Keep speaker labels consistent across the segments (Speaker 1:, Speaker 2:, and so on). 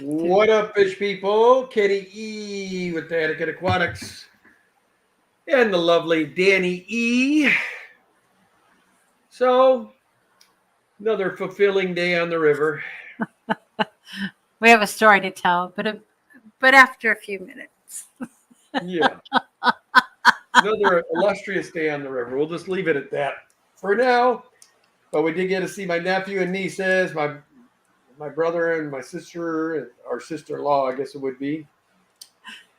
Speaker 1: What up, fish people? Kenny E with the Etiquette Aquatics and the lovely Danny E. So, another fulfilling day on the river.
Speaker 2: We have a story to tell, but after a few minutes.
Speaker 1: Yeah, another illustrious day on the river. We'll just leave it at that for now. But we did get to see my nephew and nieces, my brother and my sister, our sister-in-law, I guess it would be.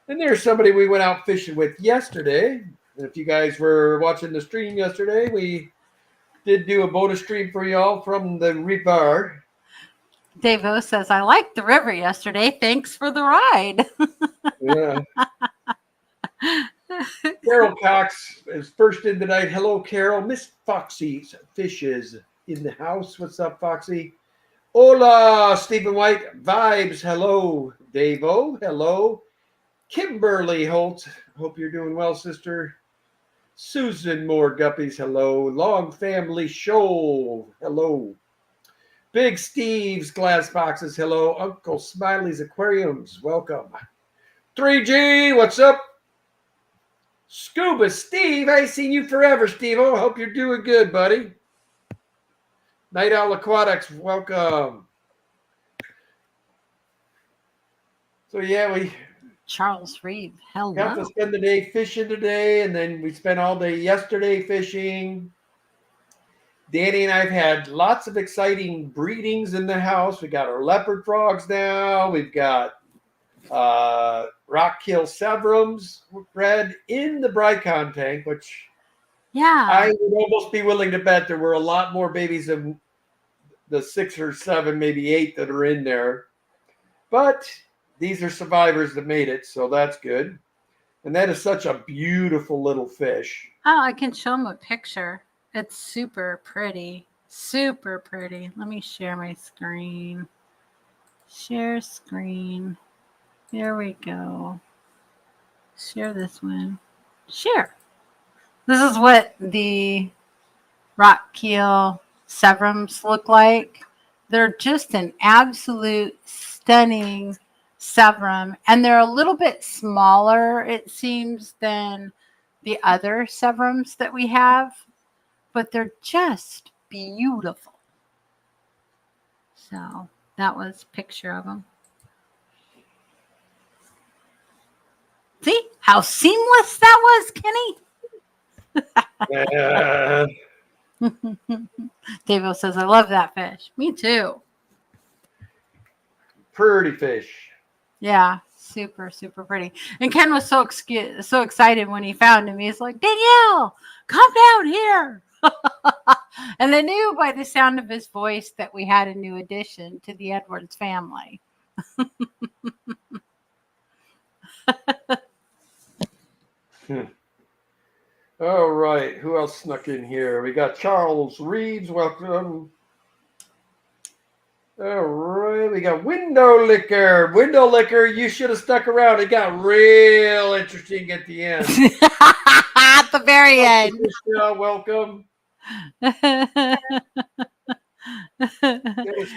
Speaker 1: And there's somebody we went out fishing with yesterday. And if you guys were watching the stream yesterday, we did do a bonus stream for y'all from the river.
Speaker 2: Dave O says, I liked the river yesterday. Thanks for the ride.
Speaker 1: Yeah. Carol Cox is first in tonight. Hello, Carol. Miss Foxy's Fishes in the house. What's up, Foxy? Hola, Stephen White. Vibes. Hello, Dave-O. Hello. Kimberly Holt. Hope you're doing well, sister. Susan Moore Guppies. Hello. Long Family Show. Hello. Big Steve's Glass Boxes. Hello. Uncle Smiley's Aquariums. Welcome. 3G. What's up? Scuba Steve, I ain't seen you forever, Steve. I hope you're doing good, buddy. Night Owl Aquatics, welcome. So yeah, we
Speaker 2: Charles Reeve, hello.
Speaker 1: got to spend the day fishing today, and then we spent all day yesterday fishing. Danny and I've had lots of exciting breedings in the house. We got our leopard frogs now. We've got Rockkill Severums bred in the Brycon tank, which I would almost be willing to bet there were a lot more babies than the 6 or 7, maybe 8 that are in there. But these are survivors that made it, so that's good. And that is such a beautiful little fish.
Speaker 2: Oh, I can show them a picture. It's super pretty. Super pretty. Let me share my screen. Share screen. There we go. Share this one. Share. This is what the Rockkeel Severums look like. They're just an absolute stunning Severum. And they're a little bit smaller, it seems, than the other Severums that we have. But they're just beautiful. So that was a picture of them. See how seamless that was, Kenny? David says, I love that fish. Me too.
Speaker 1: Pretty fish.
Speaker 2: Yeah, super, super pretty. And Ken was so excited when he found him. He's like, Danielle, come down here. And I knew by the sound of his voice that we had a new addition to the Edwards family.
Speaker 1: All right. Who else snuck in here? We got Charles Reeves. Welcome. All right. We got Window Liquor. Window Liquor, you should have stuck around. It got real interesting at the end.
Speaker 2: At the very end.
Speaker 1: Welcome. Dennis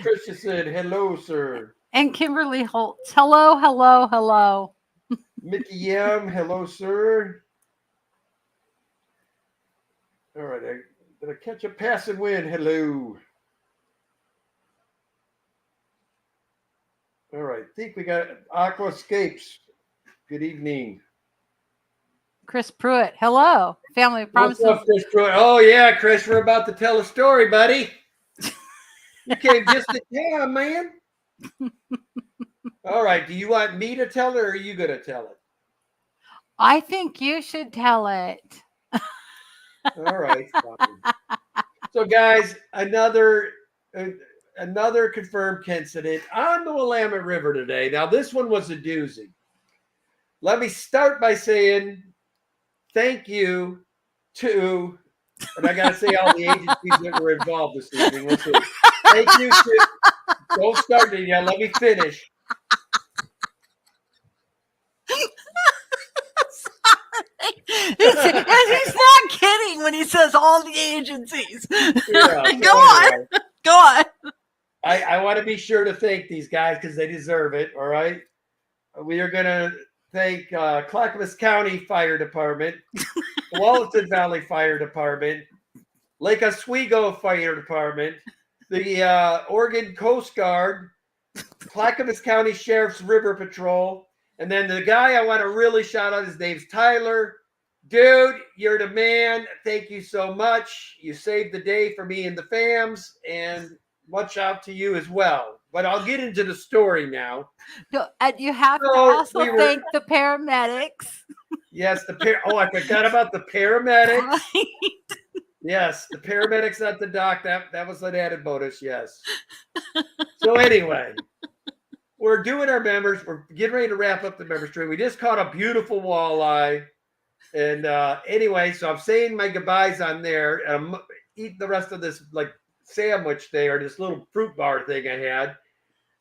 Speaker 1: Christensen. Hello, sir.
Speaker 2: And Kimberly Holtz. Hello, hello, hello.
Speaker 1: Mickey M. Hello, sir. All right, I'm going to catch a passing wind. Hello. All right, I think we got Aquascapes. Good evening.
Speaker 2: Chris Pruitt. Hello. Family of Promises.
Speaker 1: What's up, Chris Pruitt? Oh, yeah, Chris, we're about to tell a story, buddy. You came just in time, man. All right, do you want me to tell it or are you going to tell it?
Speaker 2: I think you should tell it.
Speaker 1: All right, fine. So, guys, another confirmed incident on the Willamette River today. Now, this one was a doozy. Let me start by saying thank you to, and I got to say all the agencies that were involved this evening. Listen, thank you to, don't start it yet. Let me finish.
Speaker 2: He's not kidding when he says all the agencies.
Speaker 1: Yeah,
Speaker 2: Go on.
Speaker 1: I want to be sure to thank these guys because they deserve it. All right. We are going to thank Clackamas County Fire Department, Walton Valley Fire Department, Lake Oswego Fire Department, the Oregon Coast Guard, Clackamas County Sheriff's River Patrol, and then the guy I want to really shout out, his name's Tyler. Dude, you're the man. Thank you so much. You saved the day for me and the fams, and much out to you as well. But I'll get into the story now.
Speaker 2: No, and you have to
Speaker 1: So,
Speaker 2: also
Speaker 1: we were-
Speaker 2: thank the paramedics.
Speaker 1: Yes, I forgot about the paramedics.
Speaker 2: Right?
Speaker 1: Yes, the paramedics at the dock. That was an added bonus. Yes. So anyway, we're doing our members. We're getting ready to wrap up the members tree. We just caught a beautiful walleye, and anyway, so I'm saying my goodbyes on there. And I'm eating the rest of this like sandwich thing or this little fruit bar thing I had.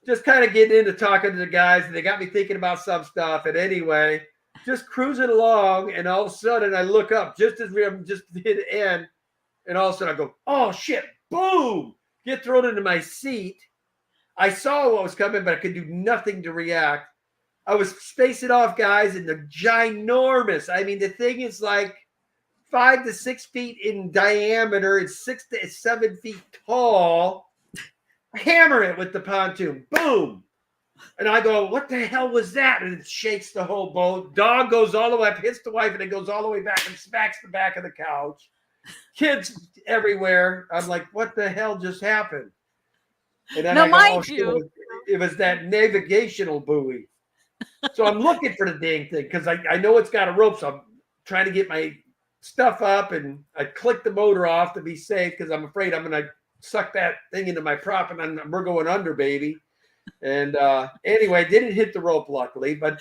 Speaker 1: Just kind of getting into talking to the guys, and they got me thinking about some stuff. And anyway, just cruising along, and all of a sudden I look up just as I'm just hit the end. And all of a sudden I go, oh shit, boom, get thrown into my seat. I saw what was coming, but I could do nothing to react. I was spacing off guys, and they're ginormous. I mean, the thing is like 5 to 6 feet in diameter. It's 6 to 7 feet tall. Hammer it with the pontoon. Boom. And I go, what the hell was that? And it shakes the whole boat. Dog goes all the way up, hits the wife, and it goes all the way back and smacks the back of the couch. Kids everywhere. I'm like, what the hell just happened? And then
Speaker 2: Now,
Speaker 1: I go,
Speaker 2: mind
Speaker 1: oh, shit,
Speaker 2: you-
Speaker 1: it was that navigational buoy. So I'm looking for the dang thing because I know it's got a rope. So I'm trying to get my stuff up, and I click the motor off to be safe because I'm afraid I'm going to suck that thing into my prop, and we're going under, baby. And anyway, didn't hit the rope, luckily, but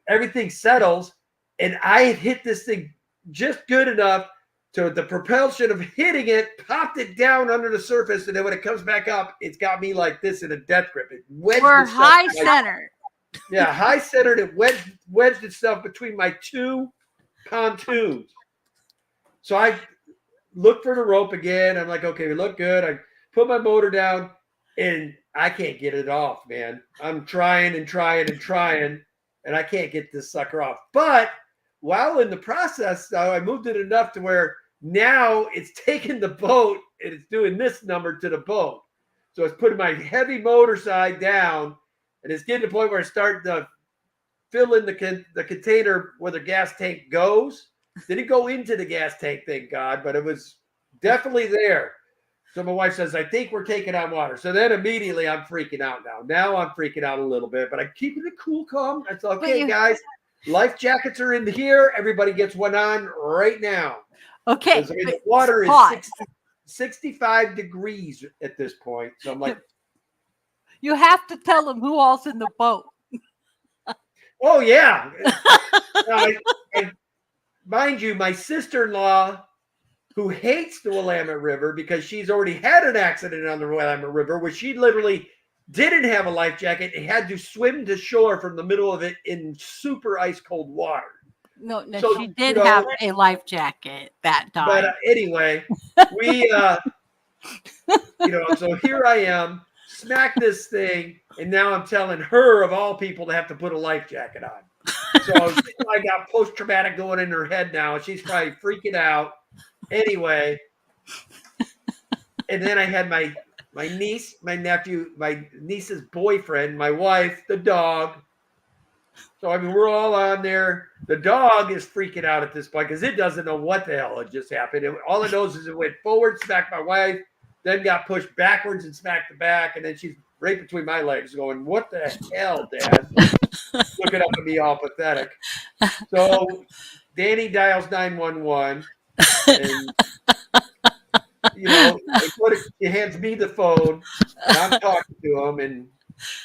Speaker 1: everything settles. And I had hit this thing just good enough to the propulsion of hitting it, popped it down under the surface. And then when it comes back up, it's got me like this in a death grip. It wedged
Speaker 2: We're
Speaker 1: itself
Speaker 2: high
Speaker 1: in my-
Speaker 2: centered.
Speaker 1: Yeah, high centered. It wedged itself between my two pontoons. So I look for the rope again. I'm like, okay, we look good. I put my motor down, and I can't get it off, man. I'm trying, and I can't get this sucker off. But while in the process, though, I moved it enough to where now it's taking the boat and it's doing this number to the boat. So it's putting my heavy motor side down, and it's getting to the point where it's starting to fill in the container where the gas tank goes. Didn't go into the gas tank, thank God, but it was definitely there. So my wife says, I think we're taking on water. So then immediately I'm freaking out now. Now I'm freaking out a little bit, but I'm keeping it cool, calm. I said, okay, guys, life jackets are in here. Everybody gets one on right now.
Speaker 2: Okay.
Speaker 1: I mean, the water is
Speaker 2: pause.
Speaker 1: 65 degrees at this point. So I'm like,
Speaker 2: You have to tell them who all's in the boat.
Speaker 1: oh, yeah. Mind you, my sister-in-law, who hates the Willamette River because she's already had an accident on the Willamette River where she literally didn't have a life jacket and had to swim to shore from the middle of it in super ice cold water.
Speaker 2: No,
Speaker 1: So,
Speaker 2: she did
Speaker 1: you know,
Speaker 2: have a life jacket that time.
Speaker 1: But anyway, we, so here I am, smack this thing, and now I'm telling her, of all people, to have to put a life jacket on. So I got post-traumatic going in her head now, and she's probably freaking out. Anyway, and then I had my niece, my nephew, my niece's boyfriend, my wife, the dog. So, I mean, we're all on there. The dog is freaking out at this point because it doesn't know what the hell had just happened. All it knows is it went forward, smacked my wife, then got pushed backwards and smacked the back, and then she's right between my legs going, what the hell, Dad? Looking up at me all pathetic. So Danny dials 911. And, he hands me the phone, and I'm talking to him. And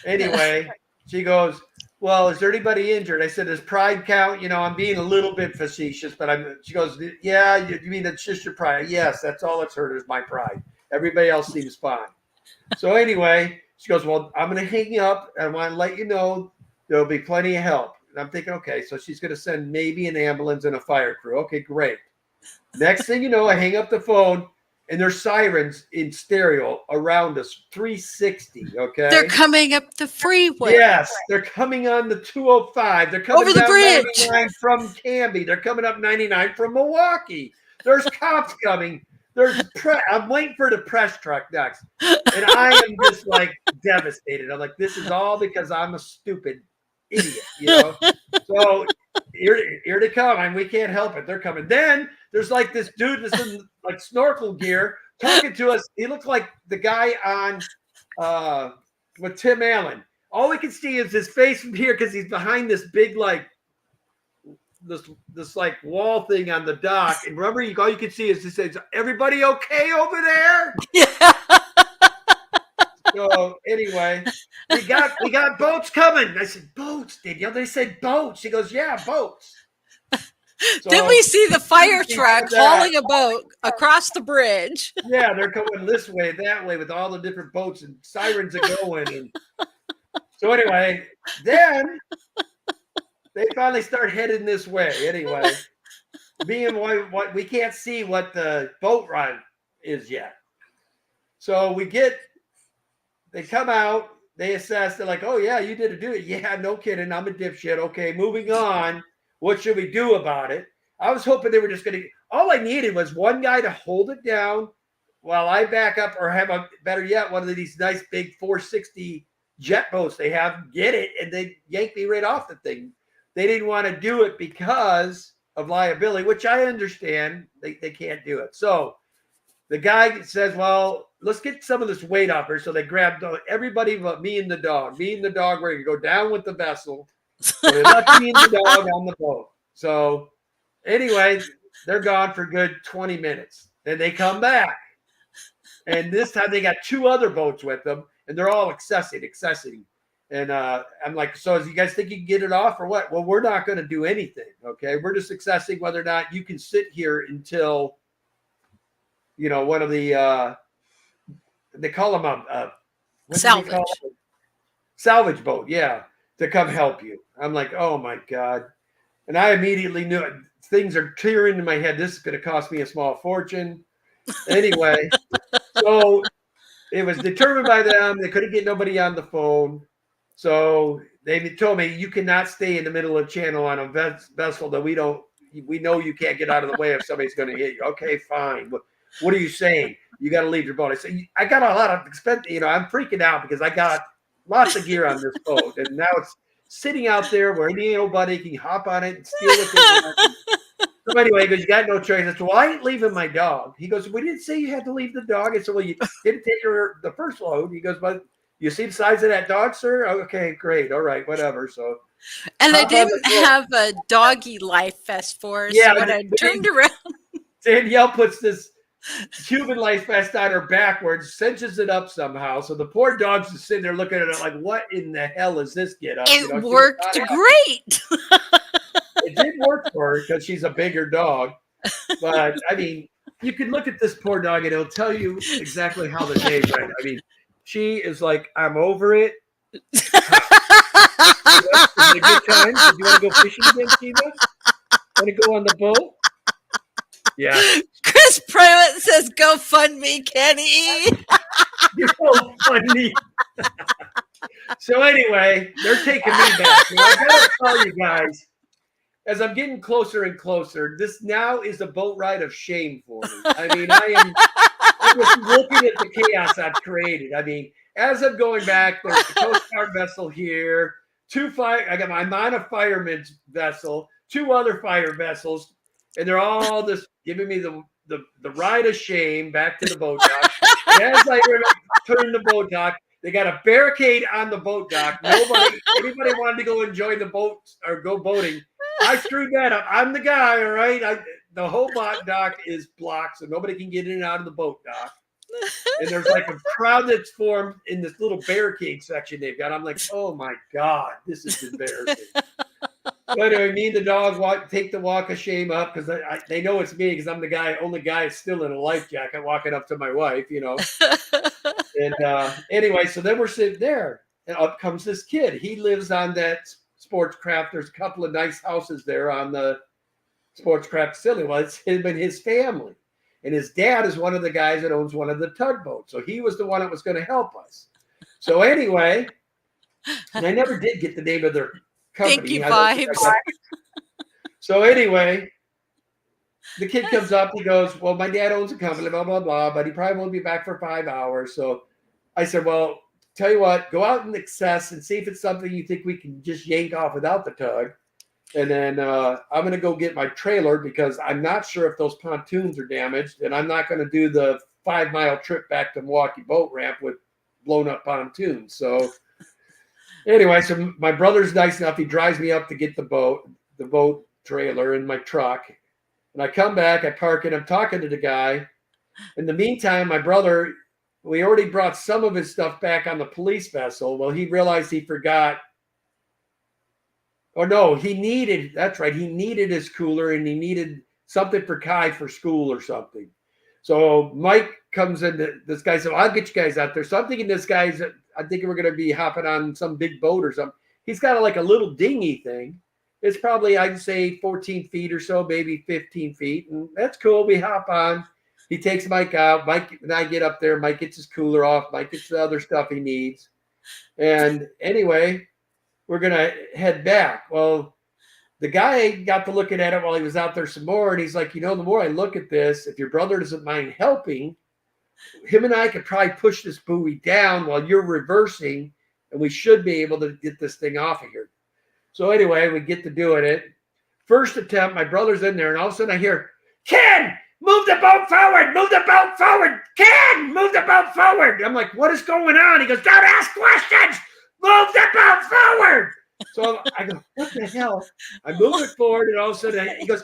Speaker 1: anyway, she goes, well, is there anybody injured? I said, does pride count? I'm being a little bit facetious, but she goes, yeah, you mean it's just your pride? Yes, that's all that's hurt is my pride. Everybody else seems fine. So anyway, she goes, well, I'm going to hang up. I want to let you know there'll be plenty of help. And I'm thinking, okay, so she's going to send maybe an ambulance and a fire crew. Okay, great. Next thing you know, I hang up the phone. and there's sirens in stereo around us, 360. Okay,
Speaker 3: They're coming up the freeway.
Speaker 1: yes, they're coming on the 205. They're coming
Speaker 3: Over the
Speaker 1: down
Speaker 3: bridge.
Speaker 1: 99 from Canby. They're coming up 99 from Milwaukee. There's cops coming. I'm waiting for the press truck next, and I am just like devastated. I'm like, this is all because I'm a stupid idiot, you know. So here they come, and we can't help it. They're coming. Then there's like this dude that's in like snorkel gear talking to us. He looked like the guy on with Tim Allen. All we can see is his face from here because he's behind this big like this like wall thing on the dock. And remember, all you can see is this says, "Everybody okay over there?"
Speaker 3: Yeah.
Speaker 1: So anyway, we got boats coming. I said, "Boats, Danielle?" They said boats. She goes, "Yeah, boats." So,
Speaker 3: Then we see the fire
Speaker 1: we
Speaker 3: truck
Speaker 1: said that.
Speaker 3: hauling a boat across the bridge.
Speaker 1: Yeah, they're going this way, that way with all the different boats and sirens are going. And so anyway, then they finally start heading this way. Anyway, being what we can't see what the boat ride is yet. So they come out, they assess, they're like, "Oh yeah, you did do it." "Yeah, no kidding. I'm a dipshit." "Okay, moving on. What should we do about it?" I was hoping they were just going to, all I needed was one guy to hold it down while I back up, or have better yet, one of these nice big 460 jet boats they have, get it, and they yank me right off the thing. They didn't want to do it because of liability, which I understand. They can't do it. So the guy says, "Well, let's get some of this weight off her." So they grabbed everybody but me and the dog. Me and the dog were going to go down with the vessel. So they left me and the dog on the boat. So anyway, they're gone for good 20 minutes. Then they come back. And this time they got two other boats with them, and they're all accessing. And I'm like, "So do you guys think you can get it off or what?" "Well, we're not going to do anything, okay? We're just accessing whether or not you can sit here until, you know, one of the, they call them what do they call them? Salvage boat, yeah, to come help you." I'm like, oh my God. And I immediately knew it. Things are tearing in my head. This is going to cost me a small fortune. Anyway, so it was determined by them. They couldn't get nobody on the phone. So they told me, "You cannot stay in the middle of the channel on a vessel that we know you can't get out of the way if somebody's going to hit you." "Okay, fine. What are you saying? You got to leave your boat." I said, "I got a lot of expense. You know, I'm freaking out because I got lots of gear on this boat, and now it's sitting out there where nobody can hop on it and steal it." So anyway, he goes, "You got no choice." I said, "Well, I ain't leaving my dog." He goes, "We didn't say you had to leave the dog." I said, "Well, you didn't take the first load." He goes, "But you see the size of that dog, sir?" "Okay, great. All right, whatever." So,
Speaker 3: And they didn't have a doggy life vest for us.
Speaker 1: Yeah,
Speaker 3: When I turned around.
Speaker 1: Danielle puts this Cuban life vest on her backwards, cinches it up somehow. So the poor dog's just sitting there looking at it like, "What in the hell is this get up?"
Speaker 3: It worked great.
Speaker 1: It did work for her because she's a bigger dog. But I mean, you can look at this poor dog and it'll tell you exactly how the day went. I mean, she is like, "I'm over it." Is it a good time? Do you want to go fishing again, Shiva? Want to go on the boat? Yeah.
Speaker 3: Chris Pruitt says, "Go fund me, Kenny."
Speaker 1: You're so funny. So anyway, they're taking me back. And I gotta tell you guys, as I'm getting closer and closer, this now is a boat ride of shame for me. I mean, I'm just looking at the chaos I've created. I mean, as I'm going back, there's a Coast Guard vessel here, I'm on a fireman's vessel, two other fire vessels, and they're all just giving me the ride of shame back to the boat dock. And as I turn the boat dock, they got a barricade on the boat dock. Anybody wanted to go enjoy the boat or go boating, I screwed that up. I'm the guy, all right? The whole boat dock is blocked, so nobody can get in and out of the boat dock. And there's like a crowd that's formed in this little barricade section they've got. I'm like, oh my God, this is embarrassing. But I mean, the dog take the walk of shame up because they know it's me because I'm the only guy still in a life jacket walking up to my wife, you know. And anyway, so then we're sitting there, and up comes this kid. He lives on that sports craft. There's a couple of nice houses there on the sports craft facility. Well, it's him and his family. And his dad is one of the guys that owns one of the tugboats. So he was the one that was going to help us. So anyway, and I never did get the name of their company.
Speaker 3: Thank you, Vibes.
Speaker 1: So anyway, the kid comes up. He goes, well, my dad owns a company, blah, blah, blah, but he probably won't be back for 5 hours. So I said, well, tell you what, go out and access and see if it's something you think we can just yank off without the tug. And then I'm going to go get my trailer because I'm not sure if those pontoons are damaged. And I'm not going to do the 5-mile trip back to Milwaukee boat ramp with blown up pontoons. So anyway, so my brother's nice enough. He drives me up to get the boat trailer in my truck. And I come back, I park it. I'm talking to the guy. In the meantime, my brother, we already brought some of his stuff back on the police vessel. Well, he realized he forgot. Oh, no, that's right. He needed his cooler and he needed something for Kai for school or something. So Mike comes in. This guy said, I'll get you guys out there. So I'm thinking this guy's, I think we're going to be hopping on some big boat or something. He's got like a little dinghy thing. It's probably, I'd say 14 feet or so, maybe 15 feet. And that's cool. We hop on. He takes Mike out. Mike and I get up there. Mike gets his cooler off. Mike gets the other stuff he needs. And anyway, we're going to head back. Well, the guy got to looking at it while he was out there some more. And he's like, the more I look at this, if your brother doesn't mind helping, him and I could probably push this buoy down while you're reversing. And we should be able to get this thing off of here. So anyway, we get to doing it. First attempt, my brother's in there. And all of a sudden I hear, Ken, move the boat forward. Move the boat forward. Ken, move the boat forward. I'm like, what is going on? He goes, don't ask questions. Move the boat forward. So I go, what the hell? I move it forward, and all of a sudden he goes,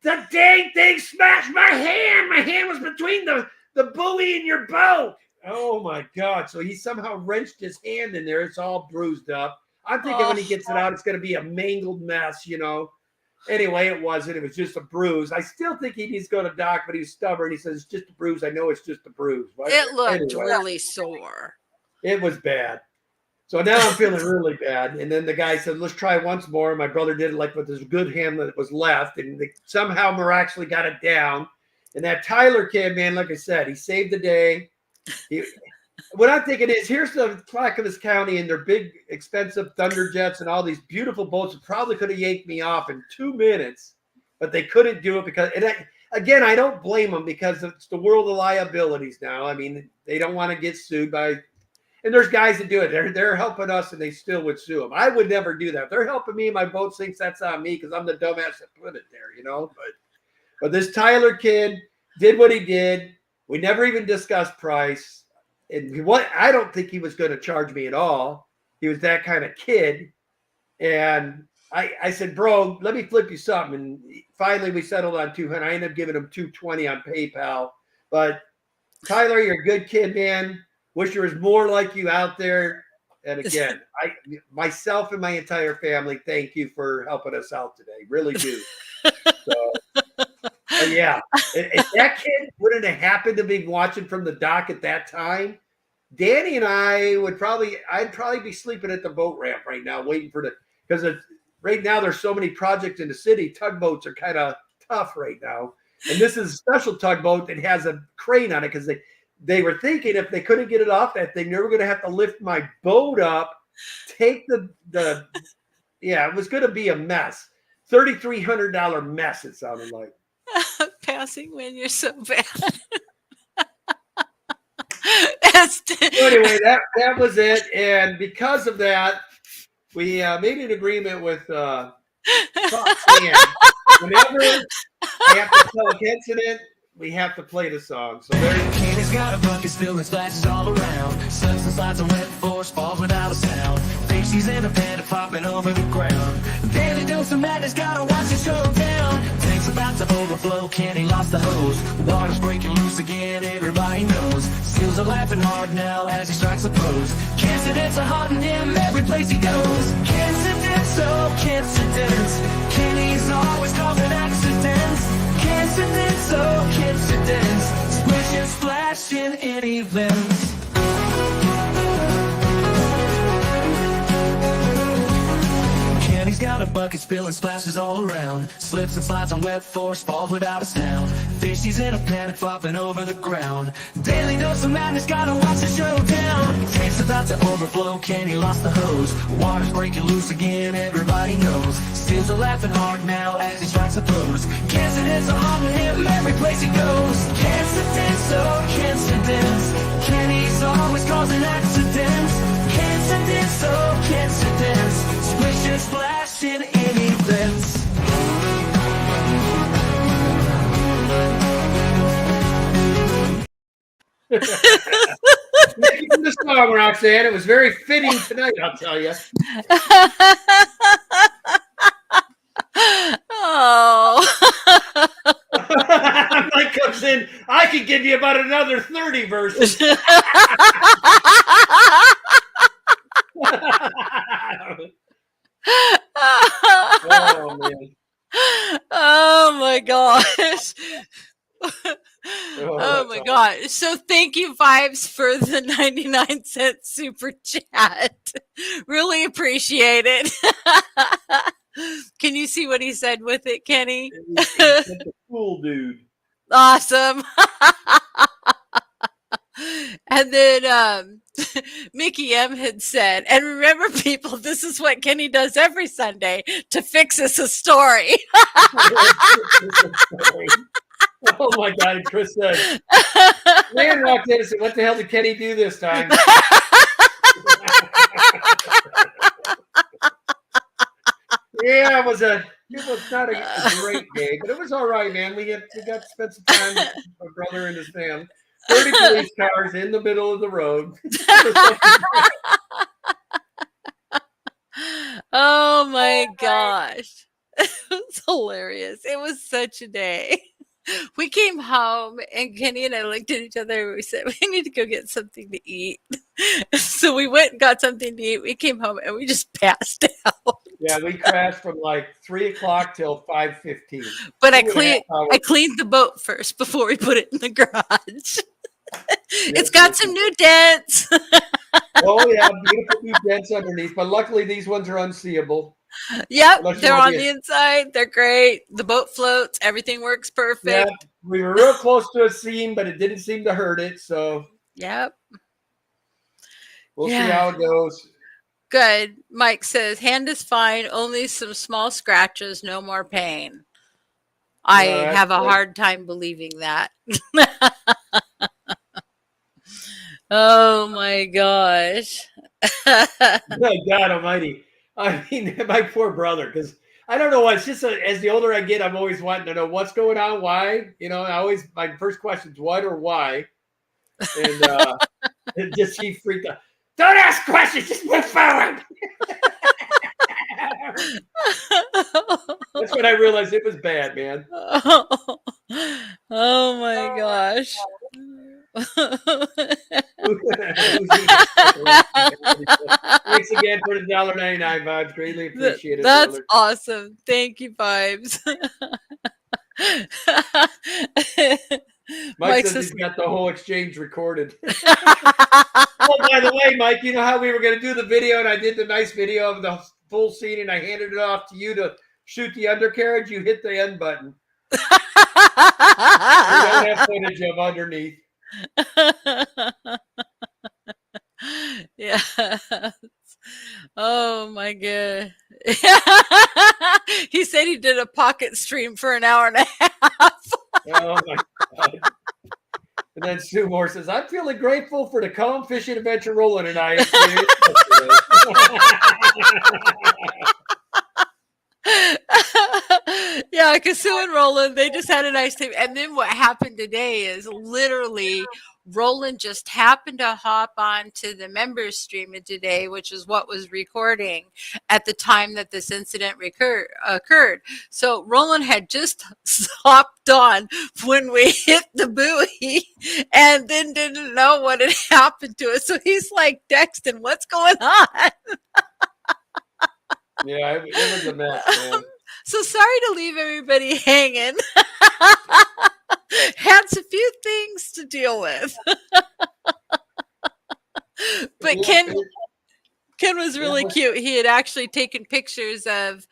Speaker 1: the dang thing smashed my hand. My hand was between the buoy and your boat. Oh, my God. So he somehow wrenched his hand in there. It's all bruised up. I'm thinking when he gets it out, it's going to be a mangled mess, Anyway, it wasn't. It was just a bruise. I still think he needs to go to doc, but he's stubborn. He says, it's just a bruise. I know it's just a bruise. But
Speaker 3: it looked really sore.
Speaker 1: It was bad. So now I'm feeling really bad. And then the guy said, let's try once more. My brother did it like with his good hand that was left. And they somehow miraculously got it down. And that Tyler kid, man, like I said, he saved the day. What I'm thinking is, here's the Clackamas County and their big, expensive Thunder Jets and all these beautiful boats that probably could have yanked me off in 2 minutes. But they couldn't do it because, again, I don't blame them because it's the world of liabilities now. I mean, they don't want to get sued by... And there's guys that do it. They're helping us, and they still would sue them. I would never do that. If they're helping me, my boat sinks. That's on me because I'm the dumbass that put it there, But this Tyler kid did what he did. We never even discussed price, and I don't think he was going to charge me at all. He was that kind of kid, and I said, bro, let me flip you something. And finally, we settled on $200. I ended up giving him $220 on PayPal. But Tyler, you're a good kid, man. Wish there was more like you out there. And again, myself and my entire family, thank you for helping us out today. Really do. So, yeah, if that kid wouldn't have happened to be watching from the dock at that time, Danny and I I'd probably be sleeping at the boat ramp right now, waiting for because right now there's so many projects in the city. Tugboats are kind of tough right now. And this is a special tugboat that has a crane on it because they were thinking if they couldn't get it off that thing, they were going to have to lift my boat up, take it was going to be a mess. $3,300 mess, it sounded like.
Speaker 3: Passing when you're so bad.
Speaker 1: So anyway, that was it. And because of that, we made an agreement with Foxanne. Whenever I have to tell an incident, we have to play the song. So there you go.
Speaker 4: Kenny's got a bucket spilling splashes all around. Slips and slides on wet force, falls without a sound. Thinks she's in a panic, popping over the ground. Daily dose of madness, gotta watch it go down. Tank's about to overflow, Kenny lost the hose. Water's breaking loose again, everybody knows. Seals are laughing hard now as he strikes a pose. Incidents are haunting him every place he goes. Incidents, oh, incidents. Kenny's always causing accidents. Incidents, oh, incidents. Splish and splash in any events. Kenny's got a bucket spilling splashes all around. Slips and slides on wet force, falls without a sound. Fishies in a panic flopping over the ground. Daily dose of madness, gotta watch the showdown. Tank's about to overflow, Kenny lost the hose. Water's breaking loose again, everybody knows. Steals are laughing hard now as he strikes a pose. Cancer hits a home with him every place he goes. Coincidence, oh coincidence. Kenny's always causing accidents. Coincidence, oh coincidence. Splish and splash in any events.
Speaker 1: Thank you for the song, Roxanne. It was very fitting tonight, I'll tell you.
Speaker 3: Oh.
Speaker 1: Mike comes in. I could give you about another 30 verses. Oh man.
Speaker 3: Oh my gosh.
Speaker 1: Oh,
Speaker 3: Oh my god. So thank you, Vibes, for the 99-cent super chat. Really appreciate it. Can you see what he said with it, Kenny?
Speaker 1: He's a cool dude.
Speaker 3: Awesome. And then Mickey M had said, and remember, people, this is what Kenny does every Sunday to fix us a story.
Speaker 1: Oh my God! And Chris said, "Man walked in and said, what the hell did Kenny do this time?" Yeah, it was not a great day, but it was all right, man. We got to spend some time with my brother and his family. 30 police cars in the middle of the road.
Speaker 3: Oh my gosh. It was hilarious. It was such a day. We came home and Kenny and I looked at each other and we said, we need to go get something to eat. So we went and got something to eat. We came home and we just passed out.
Speaker 1: Yeah, we crashed from like 3 o'clock till 5:15.
Speaker 3: But I cleaned the boat first before we put it in the garage. It's got some new dents.
Speaker 1: Oh yeah, beautiful new dents underneath. But luckily these ones are unseeable.
Speaker 3: Yep,
Speaker 1: Unless you
Speaker 3: they're
Speaker 1: wanna
Speaker 3: on
Speaker 1: be
Speaker 3: the inside. They're great. The boat floats. Everything works perfect.
Speaker 1: Yeah, we were real close to a seam, but it didn't seem to hurt it. So
Speaker 3: Yep.
Speaker 1: we'll see
Speaker 3: Yeah.
Speaker 1: how it goes.
Speaker 3: Good. Mike says, hand is fine. Only some small scratches. No more pain. I
Speaker 1: that's
Speaker 3: have a
Speaker 1: good.
Speaker 3: hard time believing that. Oh my gosh.
Speaker 1: My God Almighty! I mean, my poor brother. Because I don't know why. It's just as the older I get, I'm always wanting to know what's going on, why. You know, my first question is what or why, and it just he freaked out. Don't ask questions. Just move forward. That's when I realized it was bad, man.
Speaker 3: Oh my gosh.
Speaker 1: Thanks again for the $1.99 Vibes. Greatly appreciate it.
Speaker 3: That's
Speaker 1: brother.
Speaker 3: awesome. Thank you, Vibes.
Speaker 1: Mike says he's got the whole exchange recorded. Oh, by the way, Mike, you know how we were going to do the video, and I did the nice video of the full scene, and I handed it off to you to shoot the undercarriage. You hit the end button. We don't have footage of underneath.
Speaker 3: Yeah. Oh my god. He said he did a pocket stream for an hour and a half.
Speaker 1: Oh my God. And then Sue Moore says, I'm feeling grateful for the calm fishing adventure Roland and I experienced yesterday.
Speaker 3: Yeah, because Sue and Roland, they just had a nice time. And then what happened today is literally Roland just happened to hop on to the members stream today, which is what was recording at the time that this incident occurred. So Roland had just hopped on when we hit the buoy and then didn't know what had happened to us. So he's like, Dexton, what's going on?
Speaker 1: Yeah, it was a mess, man.
Speaker 3: So sorry to leave everybody hanging. Had a few things to deal with. But Ken was really cute. He had actually taken pictures of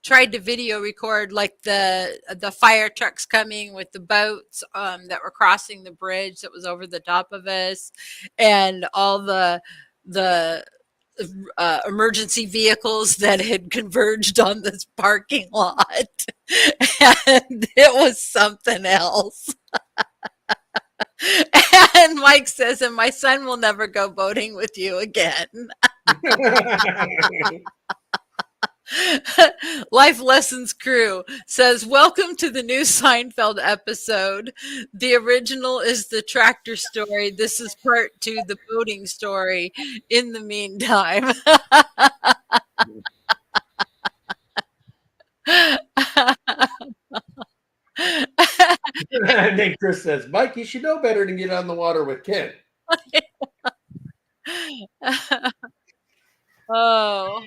Speaker 3: tried to video record like the fire trucks coming with the boats that were crossing the bridge that was over the top of us, and all the emergency vehicles that had converged on this parking lot. And it was something else. And Mike says, and my son will never go boating with you again. Life Lessons Crew says, welcome to the new Seinfeld episode. The original is the tractor story. This is part 2, the boating story. In the meantime.
Speaker 1: And then Chris says, Mike, you should know better than get on the water with Ken.
Speaker 3: Oh.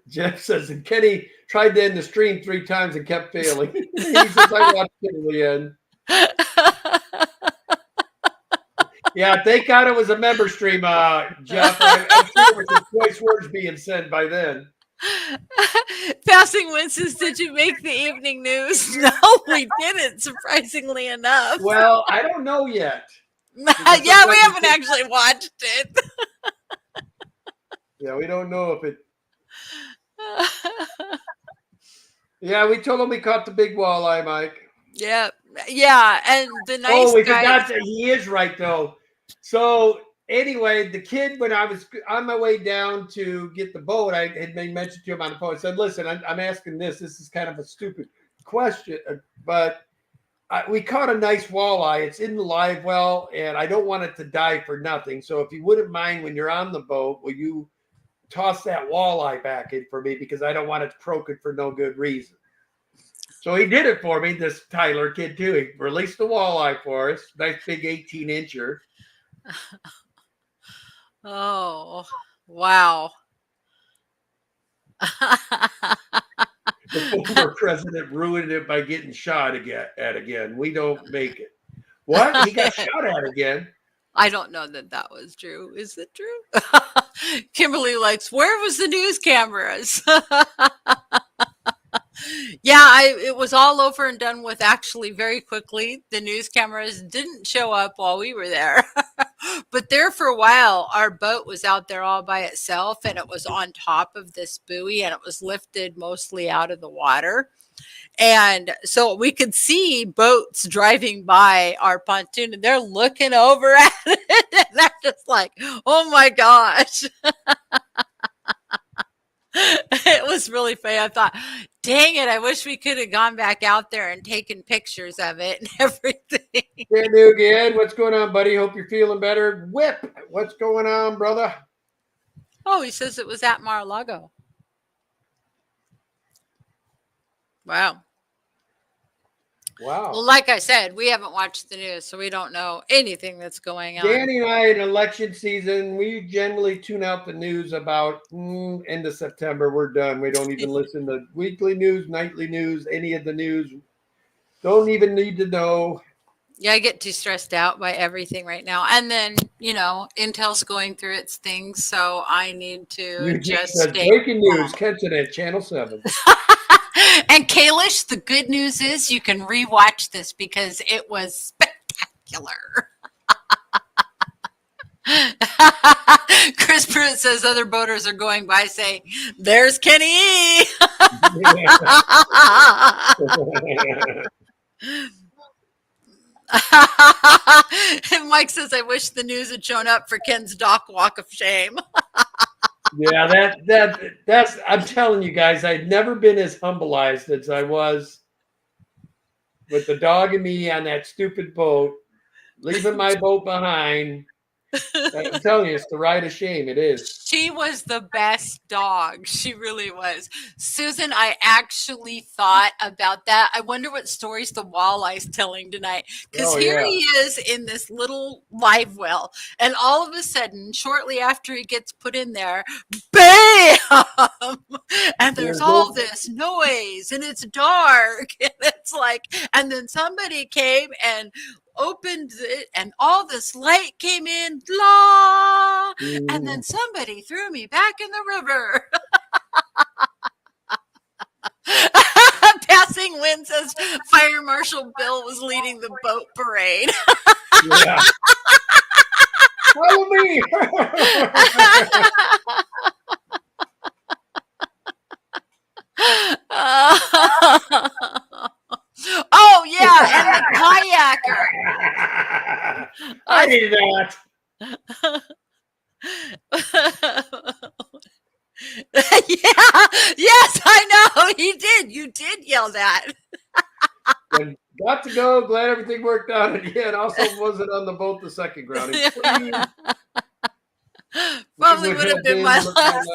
Speaker 1: Jeff says, and Kenny tried to end the stream 3 times and kept failing. He says, I watched it in the end. Yeah, thank God it was a member stream, Jeff. I'm sure there were some choice words being said by then.
Speaker 3: Passing Winston, did you make the evening news? No, we didn't, surprisingly enough.
Speaker 1: Well, I don't know yet.
Speaker 3: Yeah, we haven't actually watched it.
Speaker 1: Yeah, we don't know if it. Yeah, we told him we caught the big walleye, Mike.
Speaker 3: Yeah, and the nice
Speaker 1: Oh, we
Speaker 3: guy.
Speaker 1: forgot that he is right though. So anyway, the kid, when I was on my way down to get the boat, I had made mention to him on the phone. I said, "Listen, I'm asking this. This is kind of a stupid question, but we caught a nice walleye. It's in the live well, and I don't want it to die for nothing. So if you wouldn't mind, when you're on the boat, will you toss that walleye back in for me, because I don't want it croaking for no good reason." So he did it for me, this Tyler kid too. He released the walleye for us. Nice big 18-incher.
Speaker 3: Oh, wow.
Speaker 1: The former president ruined it by getting shot again. We don't make it. What? He got shot at again?
Speaker 3: I don't know that was true. Is it true? Kimberly likes, where was the news cameras? Yeah, it was all over and done with actually very quickly. The news cameras didn't show up while we were there. But there for a while, our boat was out there all by itself, and it was on top of this buoy, and it was lifted mostly out of the water. And so we could see boats driving by our pontoon, and they're looking over at it. And they're just like, oh my gosh. It was really funny. I thought, dang it, I wish we could have gone back out there and taken pictures of it and everything.
Speaker 1: Yeah, Ed, what's going on, buddy? Hope you're feeling better. Whip, what's going on, brother?
Speaker 3: Oh, he says it was at Mar-a-Lago. Wow.
Speaker 1: Wow.
Speaker 3: Well, like I said, we haven't watched the news, so we don't know anything that's going on.
Speaker 1: Danny and I, in election season, we generally tune out the news about end of September. We're done. We don't even listen to weekly news, nightly news, any of the news. Don't even need to know.
Speaker 3: Yeah, I get too stressed out by everything right now. And then, Intel's going through its things, so I need to just stay.
Speaker 1: Breaking news, Kenton at Channel 7.
Speaker 3: And Kalish, the good news is you can rewatch this because it was spectacular. Chris Pruitt says other boaters are going by saying, there's Kenny E. And Mike says, I wish the news had shown up for Ken's dock walk of shame.
Speaker 1: Yeah, that's I'm telling you guys, I'd never been as humbleized as I was with the dog and me on that stupid boat, leaving my boat behind. I'm telling you, it's the ride of shame. It is.
Speaker 3: She was the best dog. She really was. Susan, I actually thought about that. I wonder what stories the walleye's telling tonight. Because here he is in this little live well. And all of a sudden, shortly after he gets put in there, bam! And there's all this noise and it's dark. And it's like, and then somebody came and opened it and all this light came in, blah, and then somebody threw me back in the river. Passing Wind says Fire Marshal Bill was leading the boat parade.
Speaker 1: Yeah. Follow me.
Speaker 3: Oh yeah, and the kayaker.
Speaker 1: I did that.
Speaker 3: Yeah, yes, I know. He did. You did yell that.
Speaker 1: And got to go. Glad everything worked out. And yeah, and also wasn't on the boat the second grounding. Please.
Speaker 3: Probably would have been my last.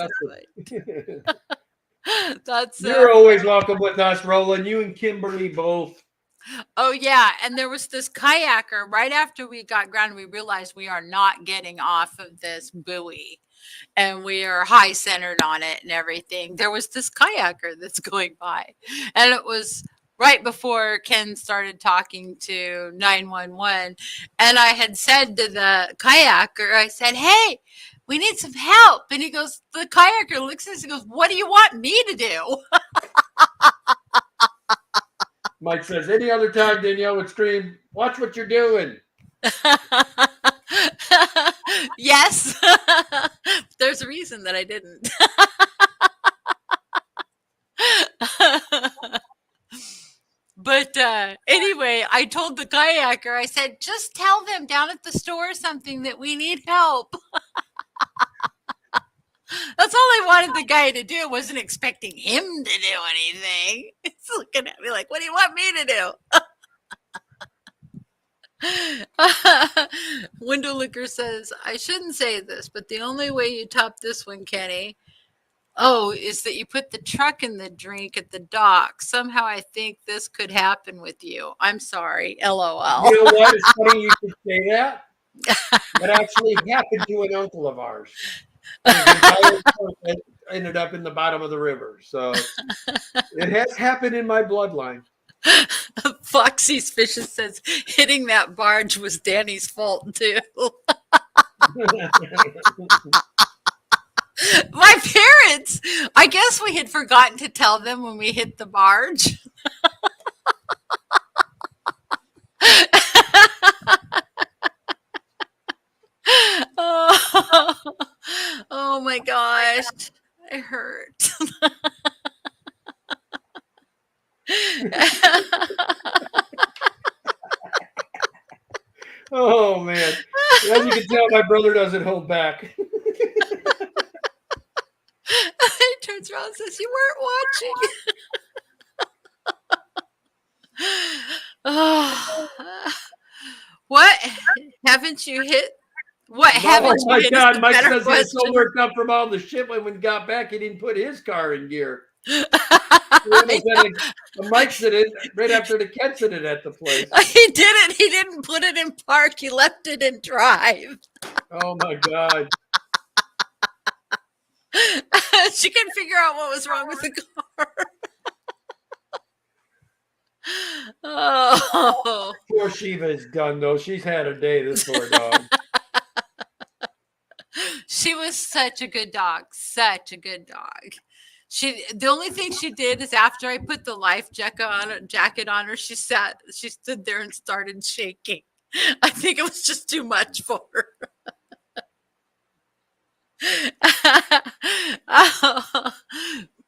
Speaker 3: That's
Speaker 1: You're always welcome with us, Roland. You and Kimberly both.
Speaker 3: Oh yeah, and there was this kayaker right after we got grounded. We realized we are not getting off of this buoy, and we are high centered on it and everything. There was this kayaker that's going by, and it was right before Ken started talking to 911. And I had said to the kayaker, I said, "Hey, we need some help." And he goes, the kayaker looks at us and goes, "What do you want me to do?"
Speaker 1: Mike says, any other time Danielle would scream, watch what you're doing.
Speaker 3: Yes. There's a reason that I didn't. But anyway, I told the kayaker, I said, just tell them down at the store or something that we need help. That's all I wanted the guy to do. I wasn't expecting him to do anything. He's looking at me like, what do you want me to do? Window Liquor says, I shouldn't say this, but the only way you top this one, Kenny, is that you put the truck in the drink at the dock. Somehow I think this could happen with you. I'm sorry. LOL.
Speaker 1: You know what? It's funny you should say that. That actually happened to an uncle of ours. It ended up in the bottom of the river. So it has happened in my bloodline.
Speaker 3: Foxy's Fishes says hitting that barge was Danny's fault too. My parents, I guess we had forgotten to tell them when we hit the barge. Oh my gosh, it hurt.
Speaker 1: Oh man. As you can tell, my brother doesn't hold back.
Speaker 3: He turns around and says, you weren't watching. Oh, what haven't you hit? What haven't
Speaker 1: Oh my
Speaker 3: you hit?
Speaker 1: God, Mike says he was so worked up from all the shit when we got back, he didn't put his car in gear. Mike said it right after the Ken incident at the place.
Speaker 3: He didn't. He didn't put it in park. He left it in drive.
Speaker 1: Oh my God.
Speaker 3: She couldn't figure out what was wrong with the car. Oh.
Speaker 1: Poor Shiva is done though. She's had a day, this poor dog.
Speaker 3: She was such a good dog. Such a good dog. The only thing she did is after I put the life jacket on her, she stood there and started shaking. I think it was just too much for her.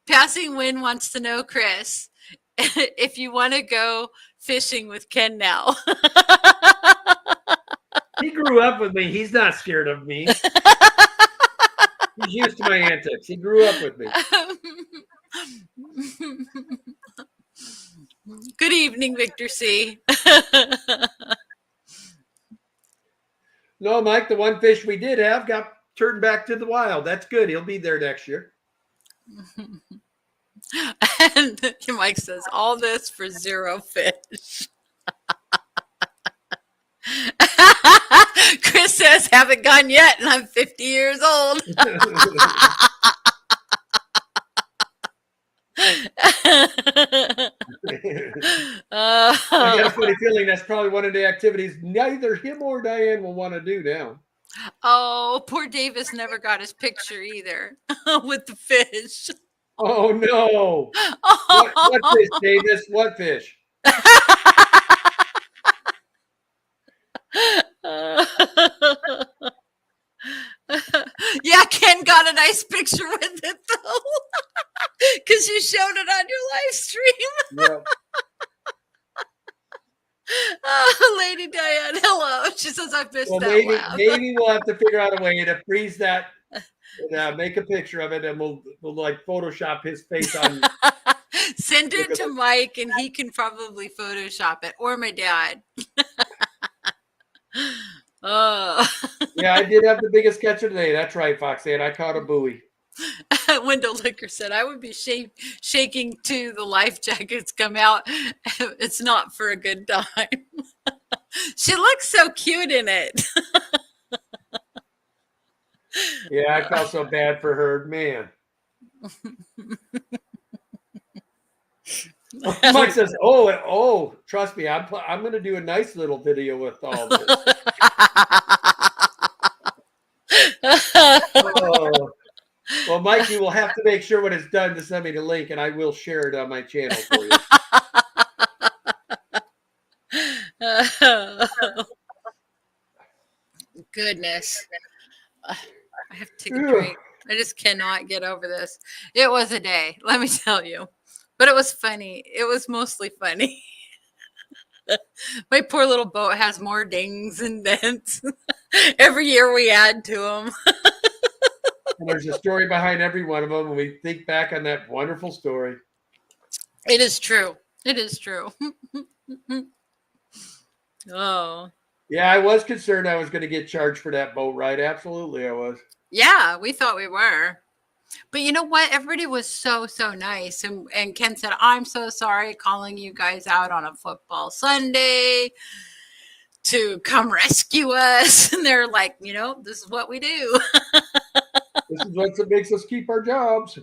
Speaker 3: Passing Wind wants to know, Chris, if you want to go fishing with Ken now.
Speaker 1: He grew up with me. He's not scared of me. He's used to my antics. He grew up with me.
Speaker 3: Good evening, Victor C.
Speaker 1: No, Mike, the one fish we did have got turned back to the wild. That's good. He'll be there next year.
Speaker 3: And Mike says, all this for 0 fish. Chris says, haven't gone yet, and I'm 50 years old.
Speaker 1: I got a funny feeling that's probably one of the activities neither him or Diane will want to do now.
Speaker 3: Oh, poor Davis never got his picture either with the fish.
Speaker 1: Oh no! What fish, Davis? What fish?
Speaker 3: Yeah, Ken got a nice picture with it though, because you showed it on your live stream.
Speaker 1: Yeah.
Speaker 3: Oh, Lady Diane, hello. She says I missed
Speaker 1: Well,
Speaker 3: that
Speaker 1: maybe
Speaker 3: laugh.
Speaker 1: we'll have to figure out a way to freeze that and make a picture of it, and we'll like Photoshop his face on.
Speaker 3: Send it to Mike, and he can probably Photoshop it, or my dad. Oh,
Speaker 1: Yeah, I did have the biggest catch of the day. That's right, Foxy, and I caught a buoy.
Speaker 3: Window Liquor said I would be shaking too. The life jackets come out. It's not for a good time. She looks so cute in it.
Speaker 1: Yeah, I felt so bad for her, man. Mike says, "Oh, trust me, I'm going to do a nice little video with all this." Oh. Well, Mike, you will have to make sure when it's done to send me the link, and I will share it on my channel for you.
Speaker 3: Goodness. I have to take a drink. I just cannot get over this. It was a day, let me tell you. But it was funny. It was mostly funny. My poor little boat has more dings and dents. Every year we add to them.
Speaker 1: And there's a story behind every one of them, and we think back on that wonderful story.
Speaker 3: It is true. It is true. Oh.
Speaker 1: Yeah, I was concerned I was going to get charged for that boat ride. Absolutely, I was.
Speaker 3: Yeah, we thought we were. But you know what? Everybody was so nice. And Ken said, I'm so sorry calling you guys out on a football Sunday to come rescue us. And they're like, this is what we do.
Speaker 1: This is what makes us keep our jobs.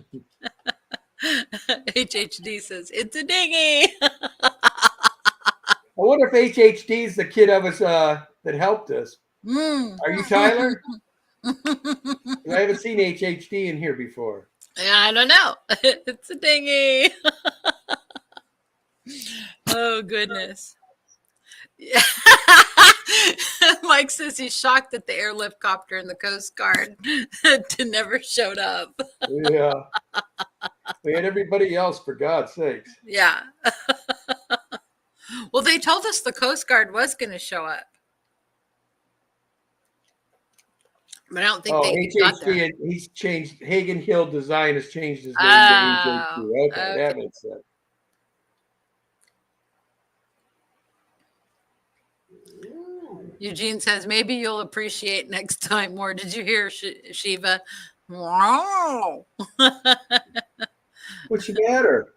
Speaker 3: HHD says, it's a dinghy.
Speaker 1: I wonder if HHD is the kid of us that helped us. Are you Tyler? I haven't seen HHD in here before.
Speaker 3: Yeah, I don't know. It's a dinghy. Oh, goodness. Yeah. Mike says he's shocked that the airlift copter and the Coast Guard never showed up.
Speaker 1: Yeah. We had everybody else, for God's sakes.
Speaker 3: Yeah. Well, they told us the Coast Guard was going to show up. But I don't think they got there.
Speaker 1: HHD, he's changed. Hagen Hill Design has changed his name to HHD. Okay, that makes sense.
Speaker 3: Eugene says, maybe you'll appreciate next time more. Did you hear, Shiva? Wow.
Speaker 1: What's the matter?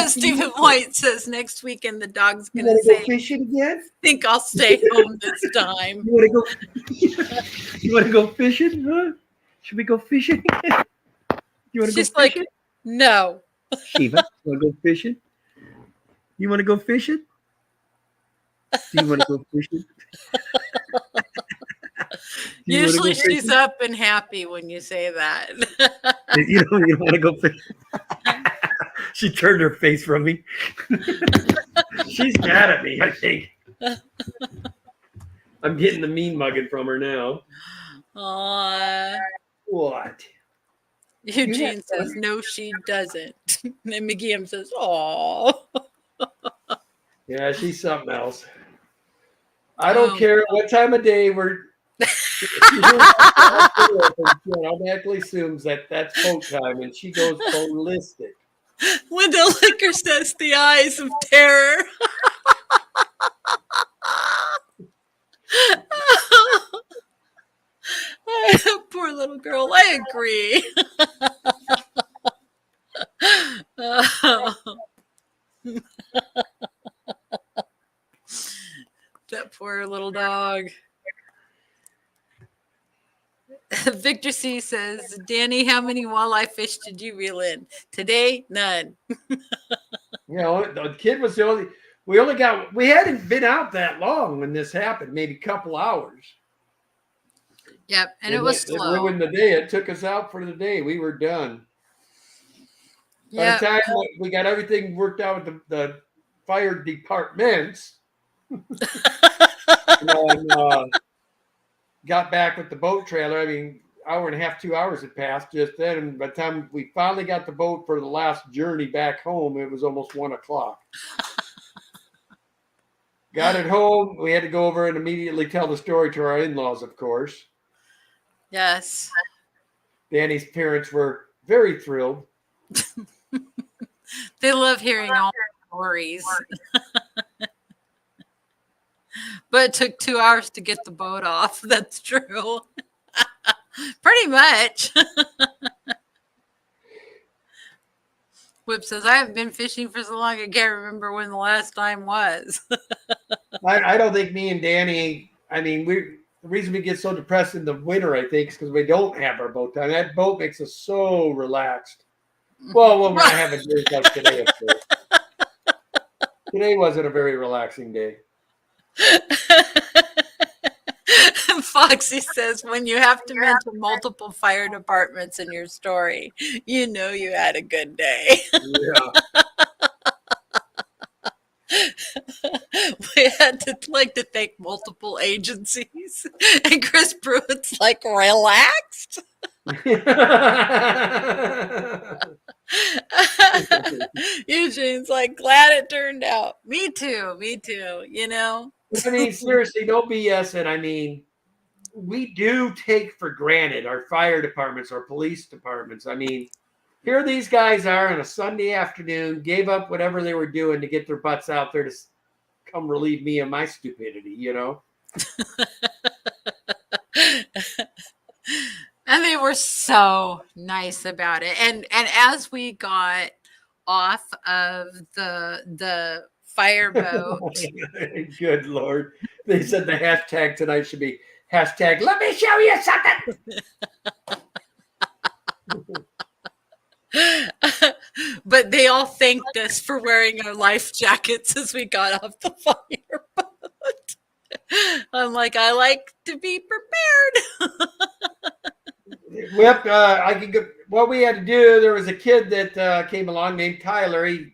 Speaker 3: Stephen White says, next weekend the dog's going to
Speaker 1: go
Speaker 3: say,
Speaker 1: fishing again?
Speaker 3: think I'll stay home this time.
Speaker 1: You want to go fishing? Huh? Should we go fishing again? You want to
Speaker 3: She's
Speaker 1: go fishing?
Speaker 3: like, no.
Speaker 1: Shiva, you want to go fishing? You want to go fishing? Do you want to go fishing?
Speaker 3: Usually she's up and happy when you say that.
Speaker 1: You don't want to go fishing? She turned her face from me. She's mad at me, I think. I'm getting the mean mugging from her now.
Speaker 3: Aww.
Speaker 1: What?
Speaker 3: Eugene says, no, she doesn't. And McGeehan says, aw.
Speaker 1: Yeah, she's something else. I don't care what time of day we're. She automatically assumes that that's boat time, and she goes ballistic.
Speaker 3: Window Liquor says the eyes of terror. Poor little girl. I agree. That poor little dog. Victor C says, Danny, how many walleye fish did you reel in? Today, none.
Speaker 1: The kid was the only. We hadn't been out that long when this happened, maybe a couple hours.
Speaker 3: Yep, and it was slow.
Speaker 1: It ruined the day. It took us out for the day. We were done. By the time we got everything worked out with the fire departments, and got back with the boat trailer. I mean, hour and a half, 2 hours had passed just then. And by the time we finally got the boat for the last journey back home, it was almost 1 o'clock. Got it home. We had to go over and immediately tell the story to our in-laws, of course.
Speaker 3: Yes.
Speaker 1: Danny's parents were very thrilled.
Speaker 3: They love hearing all stories. But it took 2 hours to get the boat off. That's true. Pretty much. Whip says, I haven't been fishing for so long, I can't remember when the last time was.
Speaker 1: I don't think me and Danny, I mean, the reason we get so depressed in the winter, I think, is because we don't have our boat time. That boat makes us so relaxed. Well, when we're not having days like today, of course. Today wasn't a very relaxing day.
Speaker 3: Foxy says, when you have to mention multiple fire departments in your story, you know you had a good day.
Speaker 1: Yeah.
Speaker 3: We had to thank multiple agencies. And Chris Pruitt's like, relaxed? Eugene's like, glad it turned out. Me too, you know?
Speaker 1: I mean, seriously, no BS it. I mean, we do take for granted our fire departments, our police departments. I mean, here these guys are on a Sunday afternoon, gave up whatever they were doing to get their butts out there to come relieve me of my stupidity, you know?
Speaker 3: And they were so nice about it. And as we got off of the fireboat.
Speaker 1: Good Lord. They said the hashtag tonight should be hashtag, let me show you something.
Speaker 3: But they all thanked us for wearing our life jackets as we got off the fireboat. I'm like, I like to be prepared.
Speaker 1: Whip, I could go. What we had to do, there was a kid that came along named Tyler. He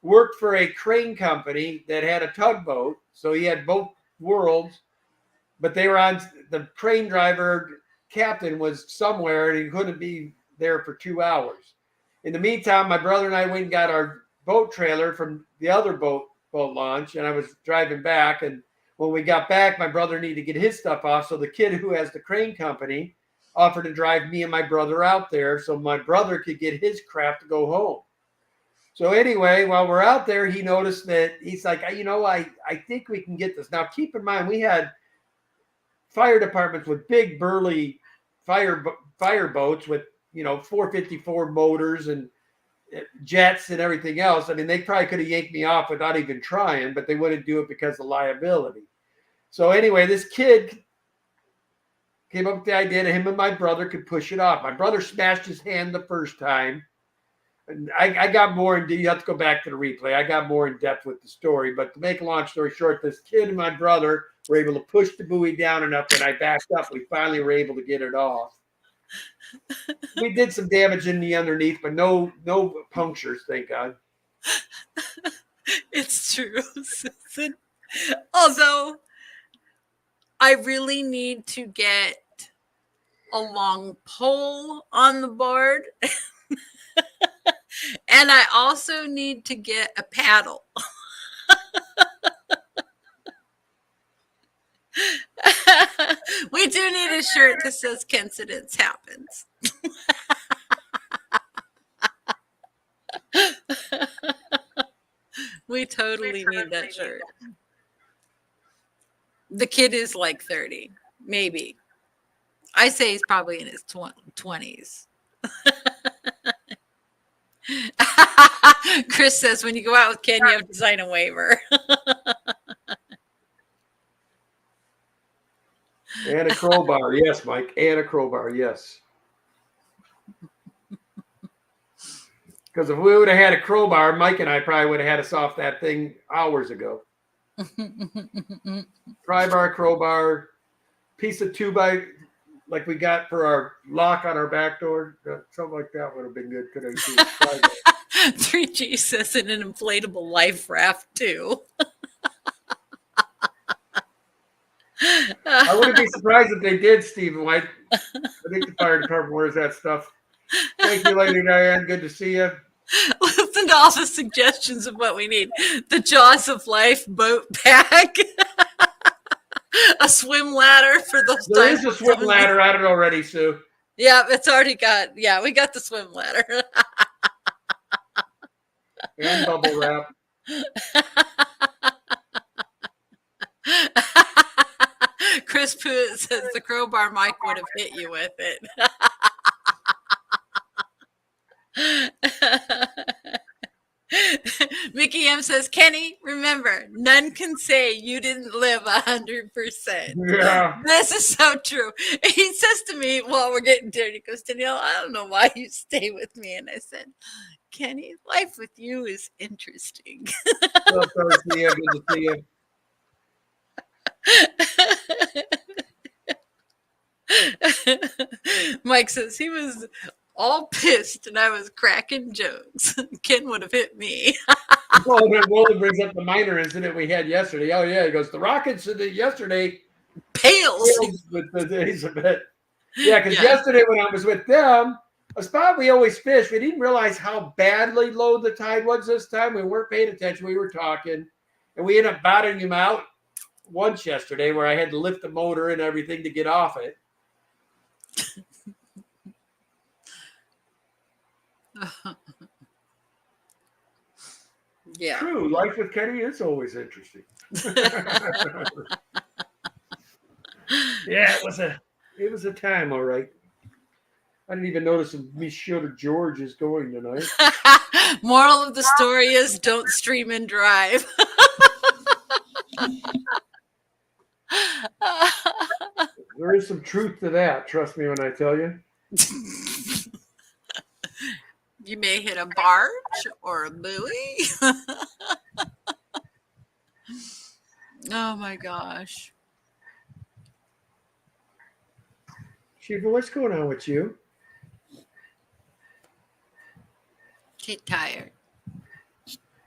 Speaker 1: worked for a crane company that had a tugboat, so he had both worlds. But they were on the crane driver captain was somewhere, and he couldn't be there for 2 hours. In the meantime, my brother and I went and got our boat trailer from the other boat launch, and I was driving back. And when we got back, my brother needed to get his stuff off, so the kid who has the crane company offered to drive me and my brother out there so my brother could get his crap to go home. So anyway, while we're out there, he noticed that he's like, you know, I think we can get this. Now, keep in mind, we had fire departments with big burly fire boats with, you know, 454 motors and jets and everything else. I mean, they probably could have yanked me off without even trying, but they wouldn't do it because of liability. So anyway, this kid came up with the idea that him and my brother could push it off. My brother smashed his hand the first time. And I got more in depth. You have to go back to the replay. I got more in depth with the story. But to make a long story short, this kid and my brother were able to push the buoy down enough that I backed up. We finally were able to get it off. We did some damage in the underneath, but no punctures, thank God.
Speaker 3: It's true, Susan. Although I really need to get a long pole on the board. And I also need to get a paddle. We do need a shirt that says coincidence happens. We totally need that shirt. The kid is like 30, maybe. I say he's probably in his 20s. Chris says, when you go out with Ken, you have to sign a waiver.
Speaker 1: And a crowbar, yes, Mike. And a crowbar, yes. Because if we would have had a crowbar, Mike and I probably would have had us off that thing hours ago. Pry bar, crowbar, piece of 2x like we got for our lock on our back door. Something like that would have been good. Could I see? Try that.
Speaker 3: 3G says in an inflatable life raft too.
Speaker 1: I wouldn't be surprised if they did, Stephen White. I think the fire department wears that stuff. Thank you, Lady Diane. Good to see you.
Speaker 3: Listen to all the suggestions of what we need. The Jaws of Life boat pack. A swim ladder for those
Speaker 1: There
Speaker 3: times
Speaker 1: is a
Speaker 3: when
Speaker 1: swim
Speaker 3: someone-
Speaker 1: ladder at it already, Sue.
Speaker 3: Yeah, it's already got. Yeah, we got the swim ladder.
Speaker 1: And bubble wrap.
Speaker 3: Chris Pruitt says the crowbar Mike would have hit you with it. Mickey M says, Kenny, remember, none can say you didn't live 100%.
Speaker 1: Yeah.
Speaker 3: This is so true. He says to me while we're getting dinner, he goes, Danielle, I don't know why you stay with me. And I said, Kenny, life with you is interesting.
Speaker 1: Well, sorry to see you. Good to see you.
Speaker 3: Mike says he was all pissed and I was cracking jokes. Ken would have hit me.
Speaker 1: Well, then Roland brings up the minor incident we had yesterday. Oh, yeah. He goes, the Rockets yesterday
Speaker 3: Pales.
Speaker 1: with the days a bit. Yeah, because
Speaker 3: Yeah.
Speaker 1: yesterday when I was with them, a spot we always fish, we didn't realize how badly low the tide was this time. We weren't paying attention. We were talking. And we ended up bottoming him out once yesterday where I had to lift the motor and everything to get off it.
Speaker 3: Yeah.
Speaker 1: True. Life with Kenny is always interesting. Yeah, it was a time, all right. I didn't even notice if Miss Shooter George is going tonight.
Speaker 3: Moral of the story is don't stream and drive.
Speaker 1: There is some truth to that. Trust me when I tell you.
Speaker 3: You may hit a barge or a buoy. Oh my gosh.
Speaker 1: Shiva, what's going on with you?
Speaker 3: Get tired.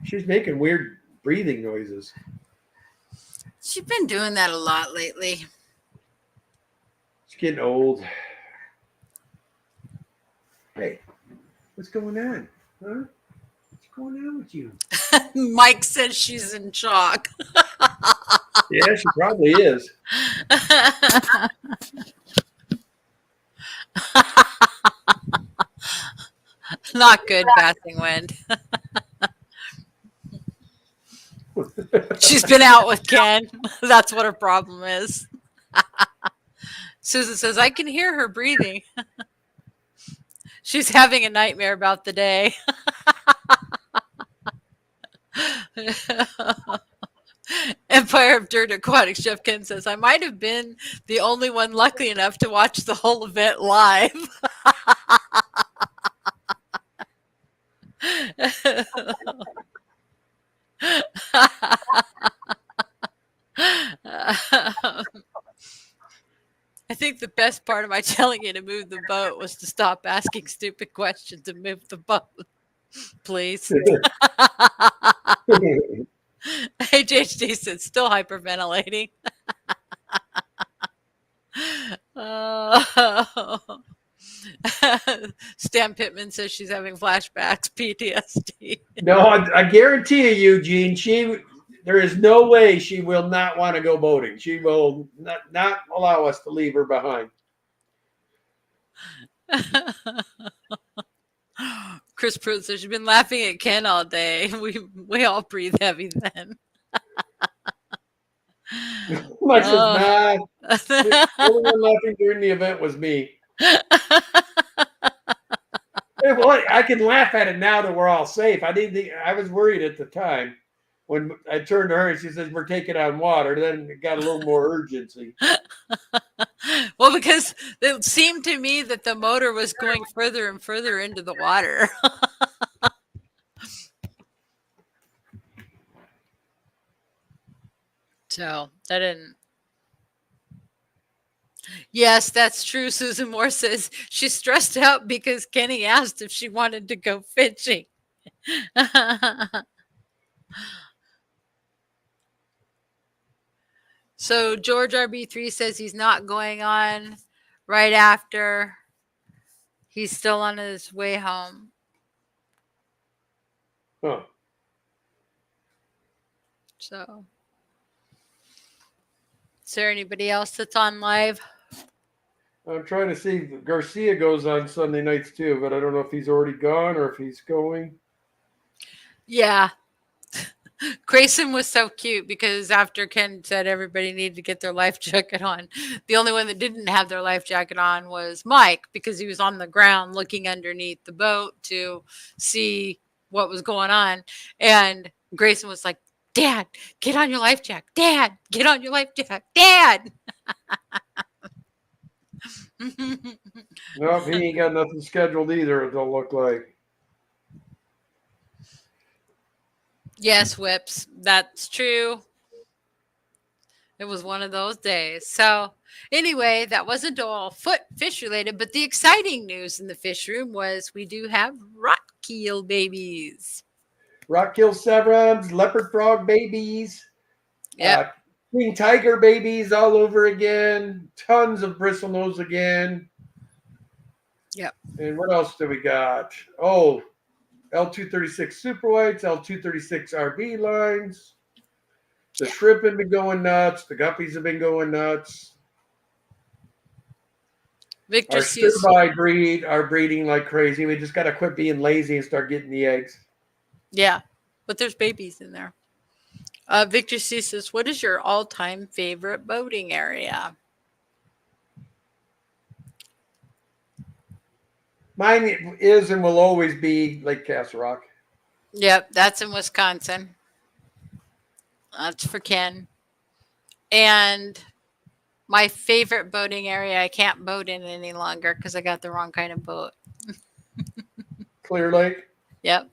Speaker 1: She's making weird breathing noises.
Speaker 3: She's been doing that a lot lately.
Speaker 1: She's getting old. Hey, what's going on? Huh? What's going on with you?
Speaker 3: Mike says she's in shock.
Speaker 1: Yeah, she probably is.
Speaker 3: Not good passing wind. She's been out with Ken. That's what her problem is. Susan says, I can hear her breathing. She's having a nightmare about the day. Empire of Dirt Aquatics, Jeff Ken says, I might have been the only one lucky enough to watch the whole event live. I think the best part of my telling you to move the boat was to stop asking stupid questions and move the boat. Please. HHD says, still hyperventilating. Stan Pittman says she's having flashbacks, PTSD.
Speaker 1: No, I guarantee you, Eugene, there is no way she will not want to go boating. She will not allow us to leave her behind.
Speaker 3: Chris Pruitt says she's been laughing at Ken all day. We all breathe heavy then.
Speaker 1: Mike says, nah, the only one laughing during the event was me. Well, I can laugh at it now that we're all safe. I was worried at the time when I turned to her and she says, we're taking on water. Then it got a little more urgency.
Speaker 3: Well, because it seemed to me that the motor was going further and further into the water. So that didn't. Yes, that's true. Susan Moore says she's stressed out because Kenny asked if she wanted to go fishing. So George RB3 says he's not going on right after. He's still on his way home.
Speaker 1: Huh.
Speaker 3: So, is there anybody else that's on live?
Speaker 1: I'm trying to see if Garcia goes on Sunday nights too, but I don't know if he's already gone or if he's going.
Speaker 3: Yeah. Grayson was so cute because after Ken said everybody needed to get their life jacket on, the only one that didn't have their life jacket on was Mike because he was on the ground looking underneath the boat to see what was going on. And Grayson was like, Dad, get on your life jacket. Dad, get on your life jacket. Dad.
Speaker 1: Nope, he ain't got nothing scheduled either, it don't look like.
Speaker 3: Yes, Whips, that's true. It was one of those days. So, anyway, that wasn't all fish related, but the exciting news in the fish room was we do have rock keel babies.
Speaker 1: Rockkill Severums, leopard frog babies,
Speaker 3: Yep.
Speaker 1: king tiger babies all over again, tons of bristlenose again.
Speaker 3: Yep.
Speaker 1: And what else do we got? Oh, L236 super whites, L236 RB lines. The shrimp have been going nuts. The guppies have been going nuts.
Speaker 3: Victor
Speaker 1: Our
Speaker 3: sees.
Speaker 1: stir-by breed are breeding like crazy. We just got to quit being lazy and start getting the eggs.
Speaker 3: Yeah, but there's babies in there. Victor C says, what is your all-time favorite boating area?
Speaker 1: Mine is and will always be Lake Castle Rock.
Speaker 3: Yep, that's in Wisconsin. That's for Ken. And my favorite boating area, I can't boat in any longer because I got the wrong kind of boat.
Speaker 1: Clear Lake.
Speaker 3: Yep.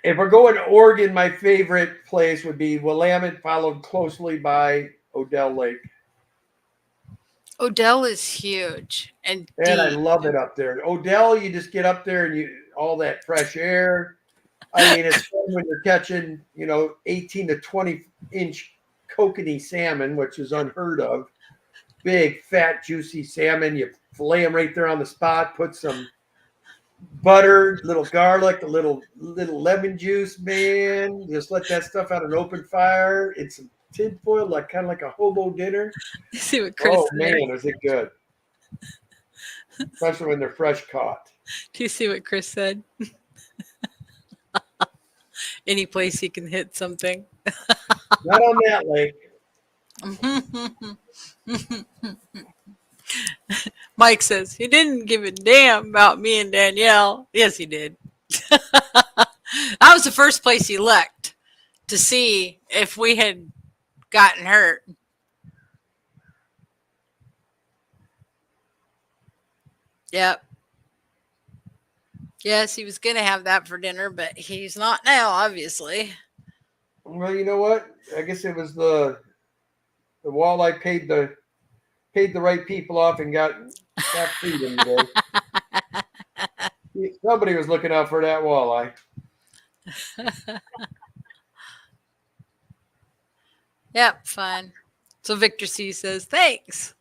Speaker 1: If we're going to Oregon, my favorite place would be Willamette, followed closely by Odell Lake.
Speaker 3: Odell is huge and
Speaker 1: And I
Speaker 3: deep.
Speaker 1: love it up there. Odell, you just get up there and you all that fresh air. I mean, it's fun when you're catching, 18 to 20 inch kokanee salmon, which is unheard of. Big, fat, juicy salmon. You fillet them right there on the spot. Put some butter, little garlic, a little lemon juice, man. Just let that stuff out an open fire in some tinfoil, kind of like a hobo dinner.
Speaker 3: You see what Chris
Speaker 1: Oh
Speaker 3: said?
Speaker 1: man, is it good? Especially when they're fresh caught.
Speaker 3: Do you see what Chris said? Any place he can hit something.
Speaker 1: Not on that lake.
Speaker 3: Mike says he didn't give a damn about me and Danielle. Yes, he did. That was the first place he looked to see if we had gotten hurt. Yep. Yes, he was going to have that for dinner, but he's not now, obviously.
Speaker 1: Well, you know what? I guess it was the walleye paid the right people off and got freedom today. Somebody was looking out for that walleye.
Speaker 3: Yep, fun. So Victor C says, thanks.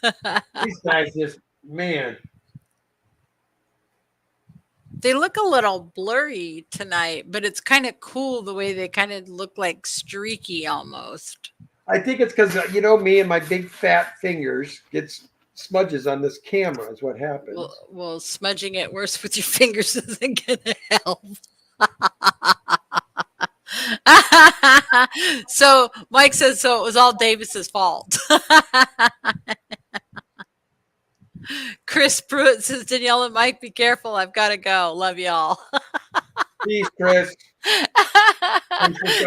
Speaker 1: These guys just, man.
Speaker 3: They look a little blurry tonight, but it's kind of cool the way they kind of look like streaky almost.
Speaker 1: I think it's because, me and my big fat fingers gets smudges on this camera is what happens.
Speaker 3: Well, smudging it worse with your fingers isn't going to help. So Mike says, so it was all Davis's fault. Chris Pruitt says, Danielle and Mike, be careful. I've got to go. Love y'all.
Speaker 1: Peace, Chris.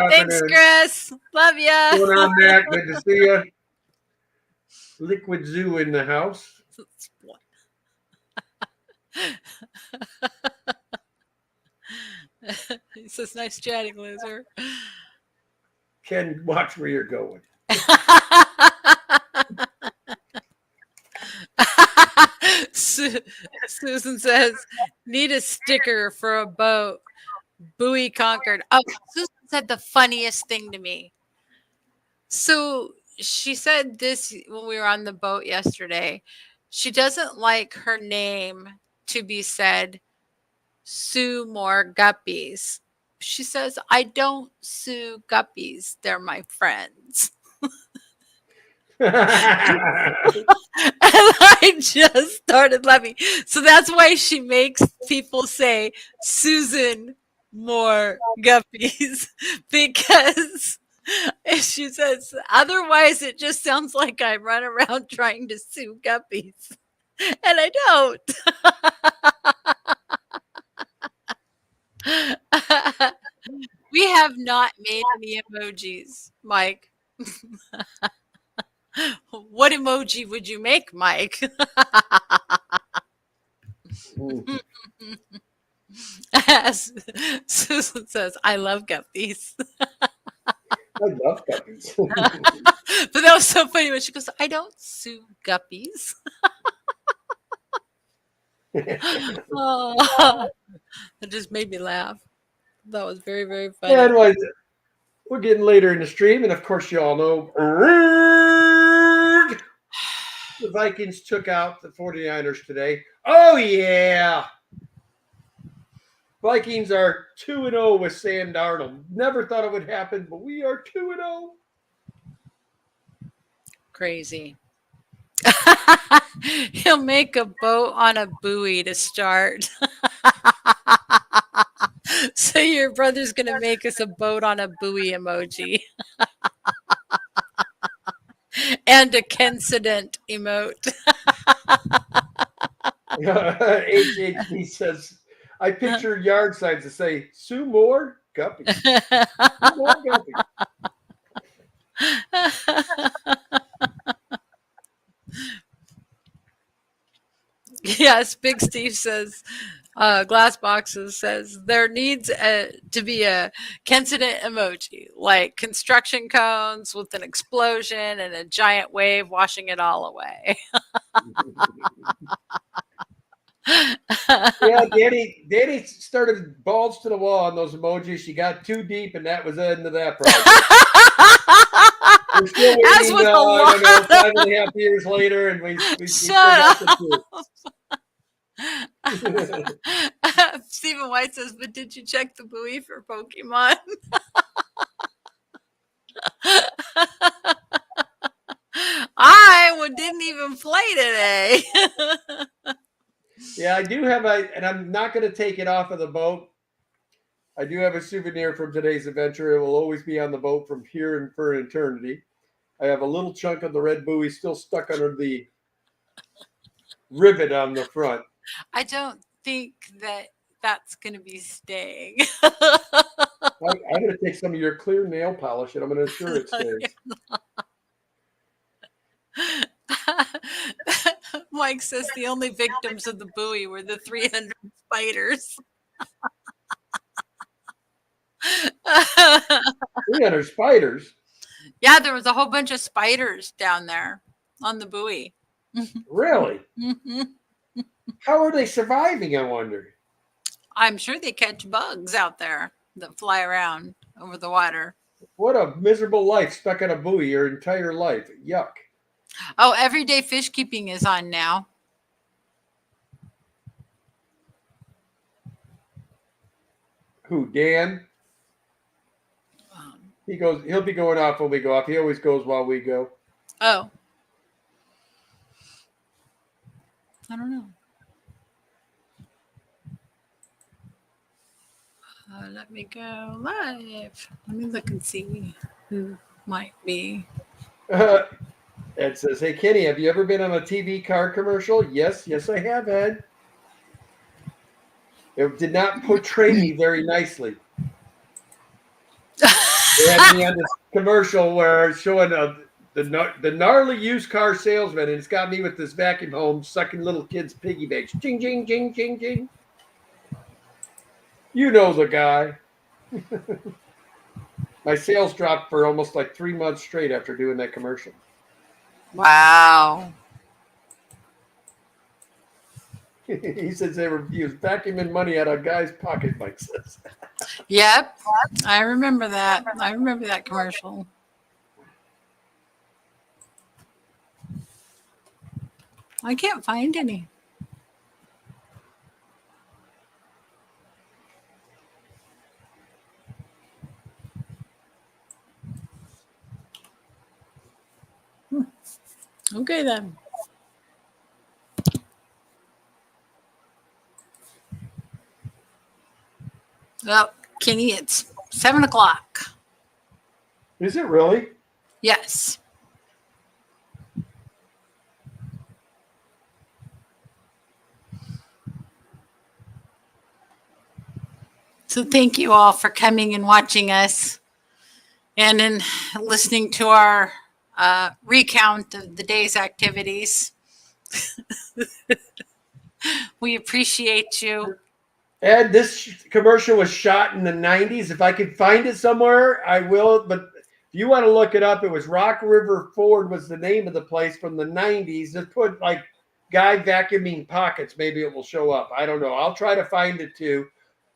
Speaker 3: Thanks, Chris. Love ya.
Speaker 1: Going on back. Good to see you. Liquid Zoo in the house.
Speaker 3: He says, nice chatting, loser.
Speaker 1: Ken, watch where you're going.
Speaker 3: Susan says, need a sticker for a boat. Buoy conquered. Oh, Susan said the funniest thing to me. So she said this when we were on the boat yesterday. She doesn't like her name to be said, sue more guppies. She says, I don't sue guppies. They're my friends. And I just started laughing. So that's why she makes people say Susan more guppies, because she says otherwise it just sounds like I run around trying to sue guppies. And I don't. We have not made any emojis, Mike. What emoji would you make, Mike? As Susan says, I love guppies.
Speaker 1: I love guppies.
Speaker 3: But that was so funny when she goes, I don't sue guppies. Oh, that just made me laugh. That was very, very funny.
Speaker 1: Yeah, anyways, we're getting later in the stream, and of course, you all know the Vikings took out the 49ers today. Oh, yeah. Vikings are 2-0 with Sam Darnold. Never thought it would happen, but we are 2-0.
Speaker 3: Crazy. He'll make a boat on a buoy to start. So your brother's going to make us a boat on a buoy emoji. And a Kensident emote.
Speaker 1: HHB says, I picture yard signs that say, Sue more guppies. Sue more guppies.
Speaker 3: Yes, Big Steve says, Glass Boxes says, there needs to be a Kensident emoji, like construction cones with an explosion and a giant wave washing it all away.
Speaker 1: Yeah, Danny started balls to the wall on those emojis. She got too deep, and that was the end of that project. We're still waiting,
Speaker 3: As with a lot.
Speaker 1: 5.5 years later, and we
Speaker 3: Shut
Speaker 1: up.
Speaker 3: Stephen White says, but did you check the buoy for Pokemon? I didn't even play today.
Speaker 1: Yeah, I do have and I'm not going to take it off of the boat. I do have a souvenir from today's adventure. It will always be on the boat from here and for eternity. I have a little chunk of the red buoy still stuck under the rivet on the front.
Speaker 3: I don't think that's going to be staying.
Speaker 1: I'm going to take some of your clear nail polish and I'm going to ensure it stays.
Speaker 3: Mike says the only victims of the buoy were the 300 spiders.
Speaker 1: 300 spiders?
Speaker 3: Yeah, there was a whole bunch of spiders down there on the buoy.
Speaker 1: Really? How are they surviving, I wonder?
Speaker 3: I'm sure they catch bugs out there that fly around over the water.
Speaker 1: What a miserable life stuck on a buoy your entire life. Yuck.
Speaker 3: Oh, everyday fish keeping is on now.
Speaker 1: Who, Dan? He'll be going off when we go off. He always goes while we go.
Speaker 3: Oh. I don't know. Let me go live. Let me look and see who might be.
Speaker 1: Ed says, hey, Kenny, have you ever been on a TV car commercial? Yes, I have, Ed. It did not portray me very nicely. They had me on this commercial where it's showing the gnarly used car salesman, and it's got me with this vacuum home sucking little kids' piggy banks. Ching, ching, ching, ching, ching. You know the guy. My sales dropped for almost like 3 months straight after doing that commercial.
Speaker 3: Wow.
Speaker 1: He says he was vacuuming money out of guys' pocket, Mike says.
Speaker 2: Yep. I remember that. I remember that commercial. I can't find any. Okay then. Well, Kenny, it's 7:00.
Speaker 1: Is it really?
Speaker 2: Yes. So thank you all for coming and watching us and in listening to our recount of the day's activities. We appreciate you.
Speaker 1: Ed, this commercial was shot in the 90s. If I could find it somewhere, I will. But if you want to look it up, it was Rock River Ford was the name of the place from the 90s. Just put like guy vacuuming pockets. Maybe it will show up. I don't know. I'll try to find it too.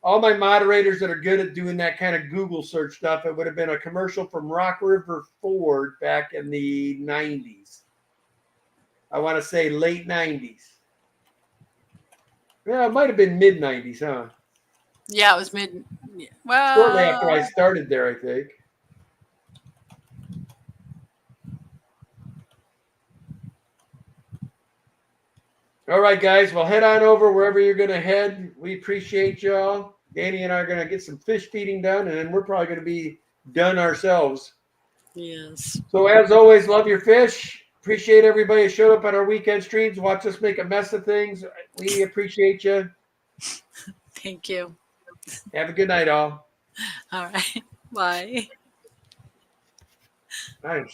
Speaker 1: All my moderators that are good at doing that kind of Google search stuff, it would have been a commercial from Rock River Ford back in the 90s. I want to say late 90s. Yeah, it might have been mid 90s, huh?
Speaker 2: Yeah, it was mid. Well,
Speaker 1: Shortly after I started there, I think. All right, guys. Well, head on over wherever you're going to head. We appreciate y'all. Danny and I are going to get some fish feeding done, and then we're probably going to be done ourselves.
Speaker 2: yes.
Speaker 1: So, as always, love your fish. Appreciate everybody who showed up on our weekend streams. Watch us make a mess of things. We appreciate you.
Speaker 2: Thank you.
Speaker 1: Have a good night, all.
Speaker 2: All right. Bye.
Speaker 1: Nice.